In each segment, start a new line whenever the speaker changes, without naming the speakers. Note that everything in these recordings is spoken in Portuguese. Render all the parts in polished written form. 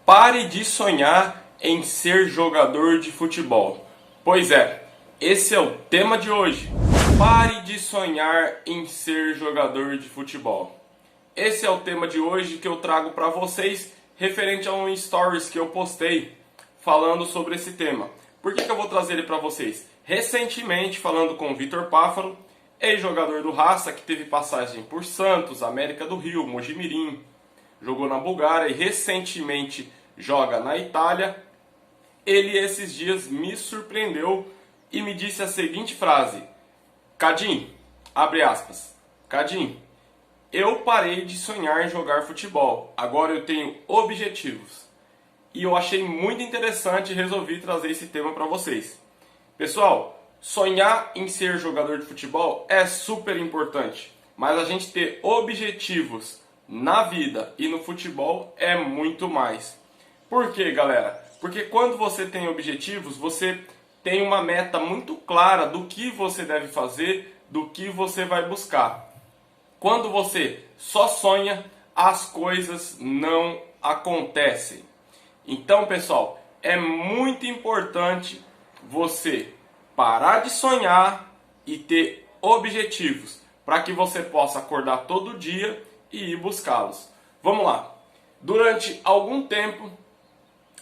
Pare de sonhar em ser jogador de futebol. Pois é, esse é o tema de hoje. Pare de sonhar em ser jogador de futebol. Esse é o tema de hoje que eu trago para vocês referente a um stories que eu postei falando sobre esse tema. Por que eu vou trazer ele para vocês? Recentemente, falando com o Vitor Páfaro, ex-jogador do Raça, que teve passagem por Santos, América do Rio, Mojimirim, jogou na Bulgária e recentemente joga na Itália. Ele esses dias me surpreendeu e me disse a seguinte frase: Cadim, abre aspas, Cadim, eu parei de sonhar em jogar futebol, agora eu tenho objetivos. E eu achei muito interessante e resolvi trazer esse tema para vocês. Pessoal, sonhar em ser jogador de futebol é super importante, mas a gente ter objetivos na vida e no futebol é muito mais. Por quê, galera? Porque quando você tem objetivos, você tem uma meta muito clara do que você deve fazer, do que você vai buscar. Quando você só sonha, as coisas não acontecem. Então, pessoal, é muito importante você parar de sonhar e ter objetivos para que você possa acordar todo dia e ir buscá-los. Vamos lá. Durante algum tempo,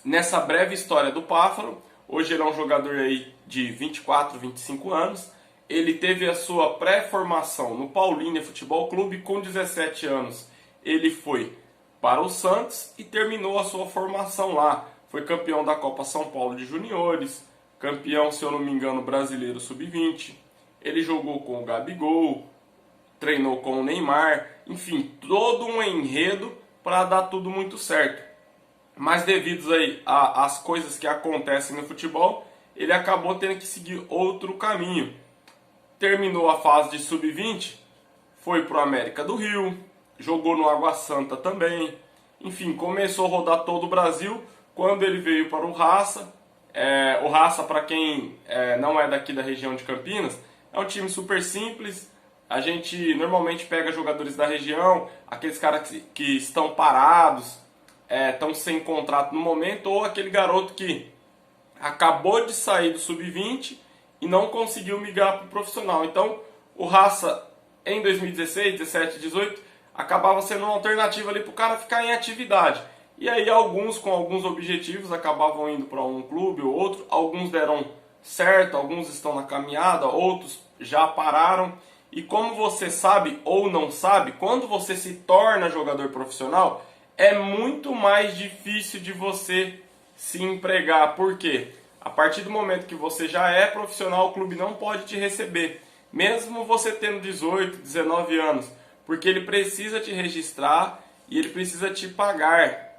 nessa breve história do Páfaro, hoje ele é um jogador aí de 24, 25 anos. Ele teve a sua pré-formação no Paulínia Futebol Clube. Com 17 anos, ele foi para o Santos e terminou a sua formação lá. Foi campeão da Copa São Paulo de Juniores, campeão, se eu não me engano, brasileiro sub-20. Ele jogou com o Gabigol, treinou com o Neymar, enfim, todo um enredo para dar tudo muito certo. Mas devido aí às coisas que acontecem no futebol, ele acabou tendo que seguir outro caminho. Terminou a fase de sub-20, foi para o América do Rio, jogou no Água Santa também. Enfim, começou a rodar todo o Brasil. Quando ele veio para o Raça, o Raça, para quem não é daqui da região de Campinas, é um time super simples. A gente normalmente pega jogadores da região, aqueles caras que estão parados, estão sem contrato no momento, ou aquele garoto que acabou de sair do sub-20 e não conseguiu migrar para o profissional. Então, o Raça, em 2016, 17, 18, acabava sendo uma alternativa ali para o cara ficar em atividade. E aí alguns com alguns objetivos acabavam indo para um clube ou outro. Alguns deram certo, alguns estão na caminhada, outros já pararam. E como você sabe ou não sabe, quando você se torna jogador profissional, é muito mais difícil de você se empregar. Por quê? A partir do momento que você já é profissional, o clube não pode te receber, mesmo você tendo 18, 19 anos, porque ele precisa te registrar e ele precisa te pagar.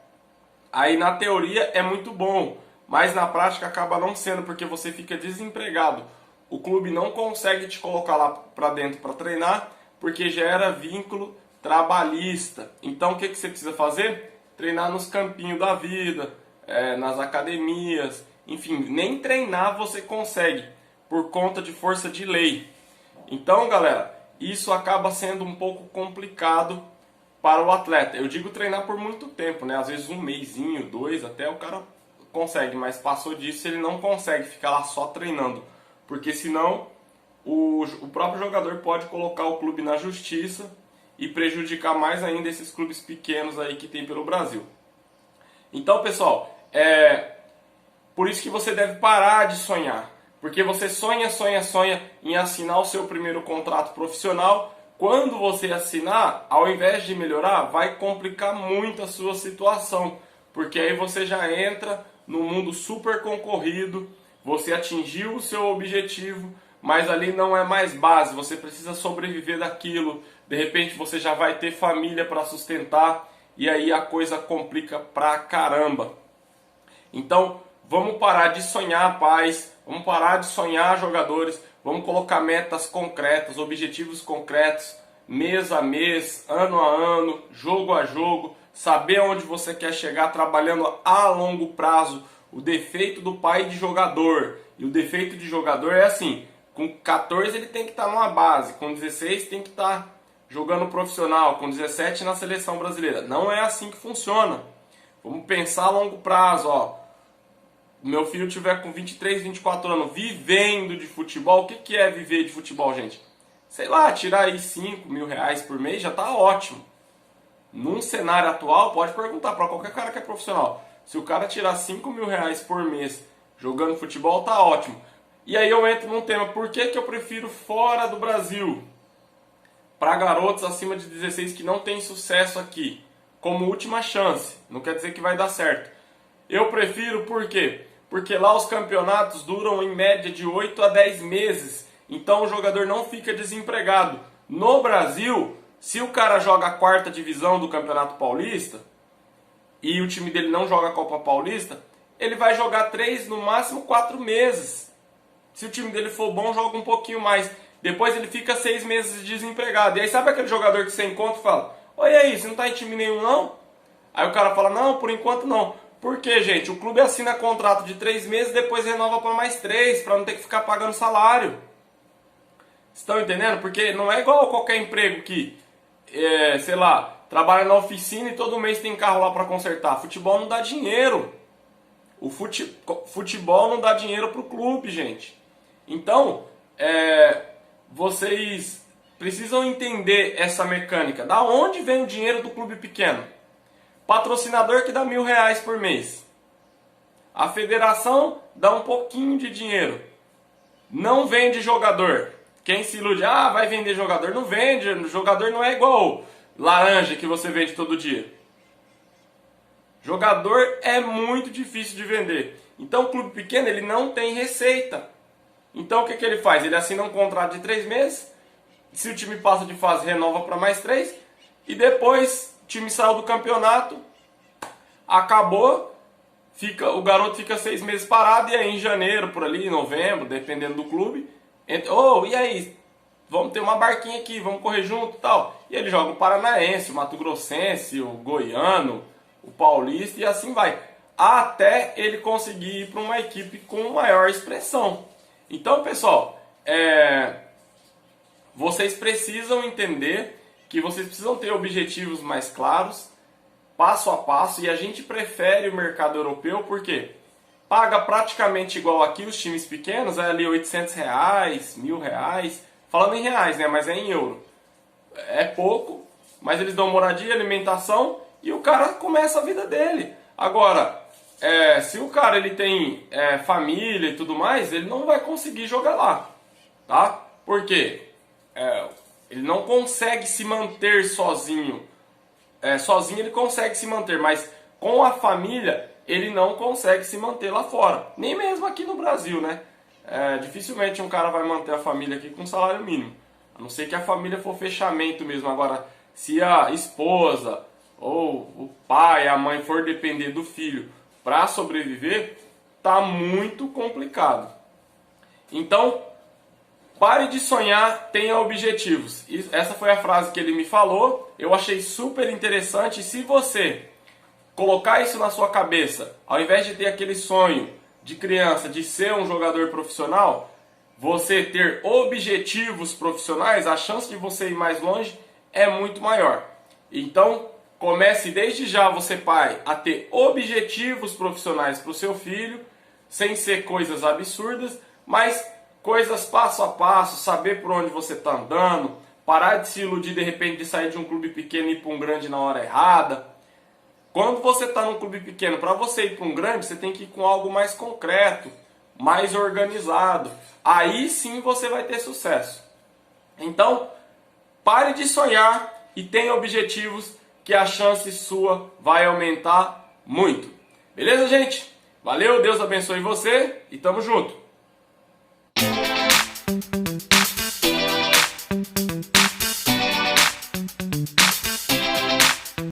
Aí na teoria é muito bom, mas na prática acaba não sendo, porque você fica desempregado. O clube não consegue te colocar lá para dentro para treinar, porque gera vínculo trabalhista. Então o que você precisa fazer? Treinar nos campinhos da vida, nas academias, enfim, nem treinar você consegue, por conta de força de lei. Então, galera, isso acaba sendo um pouco complicado para o atleta. Eu digo treinar por muito tempo, né? Às vezes um mesinho, 2, até o cara consegue, mas passou disso ele não consegue ficar lá só treinando, porque senão o próprio jogador pode colocar o clube na justiça e prejudicar mais ainda esses clubes pequenos aí que tem pelo Brasil. Então, pessoal, por isso que você deve parar de sonhar, porque você sonha em assinar o seu primeiro contrato profissional. Quando você assinar, ao invés de melhorar, vai complicar muito a sua situação, porque aí você já entra no mundo super concorrido, você atingiu o seu objetivo, mas ali não é mais base, você precisa sobreviver daquilo, de repente você já vai ter família para sustentar, e aí a coisa complica pra caramba. Então, vamos parar de sonhar, pais, vamos parar de sonhar, jogadores, vamos colocar metas concretas, objetivos concretos, mês a mês, ano a ano, jogo a jogo, saber onde você quer chegar trabalhando a longo prazo. O defeito do pai de jogador, e o defeito de jogador é assim, com 14 ele tem que estar numa base, com 16 tem que estar jogando profissional, com 17 na seleção brasileira. Não é assim que funciona. Vamos pensar a longo prazo, ó. Meu filho tiver com 23, 24 anos vivendo de futebol, o que é viver de futebol, gente? Sei lá, tirar aí 5 mil reais por mês já tá ótimo. Num cenário atual, pode perguntar para qualquer cara que é profissional. Se o cara tirar 5 mil reais por mês jogando futebol, tá ótimo. E aí eu entro num tema, por que eu prefiro fora do Brasil? Para garotos acima de 16 que não tem sucesso aqui, como última chance. Não quer dizer que vai dar certo. Eu prefiro por quê? Porque lá os campeonatos duram em média de 8 a 10 meses. Então o jogador não fica desempregado. No Brasil, se o cara joga a quarta divisão do Campeonato Paulista e o time dele não joga a Copa Paulista, ele vai jogar 3, no máximo 4 meses. Se o time dele for bom, joga um pouquinho mais. Depois ele fica 6 meses desempregado. E aí sabe aquele jogador que você encontra e fala: oi, e aí, você não tá em time nenhum não? Aí o cara fala: não, por enquanto não. Por quê, gente? O clube assina contrato de 3 meses, depois renova para mais 3, para não ter que ficar pagando salário. Estão entendendo? Porque não é igual a qualquer emprego que, sei lá, trabalha na oficina e todo mês tem carro lá para consertar. Futebol não dá dinheiro. O futebol não dá dinheiro pro clube, gente. Então, vocês precisam entender essa mecânica. Da onde vem o dinheiro do clube pequeno? Patrocinador que dá R$1.000 por mês. A federação dá um pouquinho de dinheiro. Não vende jogador. Quem se ilude, vai vender jogador. Não vende, jogador não é igual laranja que você vende todo dia. Jogador é muito difícil de vender. Então o clube pequeno ele não tem receita. Então o que ele faz? Ele assina um contrato de 3 meses. Se o time passa de fase, renova para mais 3. E depois o time saiu do campeonato, acabou, o garoto fica 6 meses parado. E aí em janeiro, por ali, novembro, dependendo do clube, e aí, vamos ter uma barquinha aqui, vamos correr junto e tal. E ele joga o Paranaense, o Mato Grossense, o Goiano, o Paulista e assim vai. Até ele conseguir ir para uma equipe com maior expressão. Então, pessoal, vocês precisam entender que vocês precisam ter objetivos mais claros, passo a passo. E a gente prefere o mercado europeu porque paga praticamente igual aqui os times pequenos, é ali R$800, R$1.000, falando em reais, né? Mas é em euro. É pouco, mas eles dão moradia, alimentação e o cara começa a vida dele. Agora, se o cara ele tem família e tudo mais, ele não vai conseguir jogar lá, tá? Por quê? Ele não consegue se manter sozinho. Sozinho ele consegue se manter, mas com a família ele não consegue se manter lá fora. Nem mesmo aqui no Brasil, né? Dificilmente um cara vai manter a família aqui com salário mínimo. A não ser que a família for fechamento mesmo. Agora, se a esposa ou o pai, a mãe for depender do filho para sobreviver, tá muito complicado. Então, pare de sonhar, tenha objetivos. Essa foi a frase que ele me falou. Eu achei super interessante. E se você colocar isso na sua cabeça, ao invés de ter aquele sonho de criança de ser um jogador profissional, você ter objetivos profissionais, a chance de você ir mais longe é muito maior. Então, comece desde já, você pai, a ter objetivos profissionais para o seu filho, sem ser coisas absurdas, mas coisas passo a passo, saber por onde você está andando, parar de se iludir de repente de sair de um clube pequeno e ir para um grande na hora errada. Quando você está num clube pequeno, para você ir para um grande, você tem que ir com algo mais concreto, mais organizado. Aí sim você vai ter sucesso. Então, pare de sonhar e tenha objetivos que a chance sua vai aumentar muito. Beleza, gente? Valeu, Deus abençoe você e tamo junto.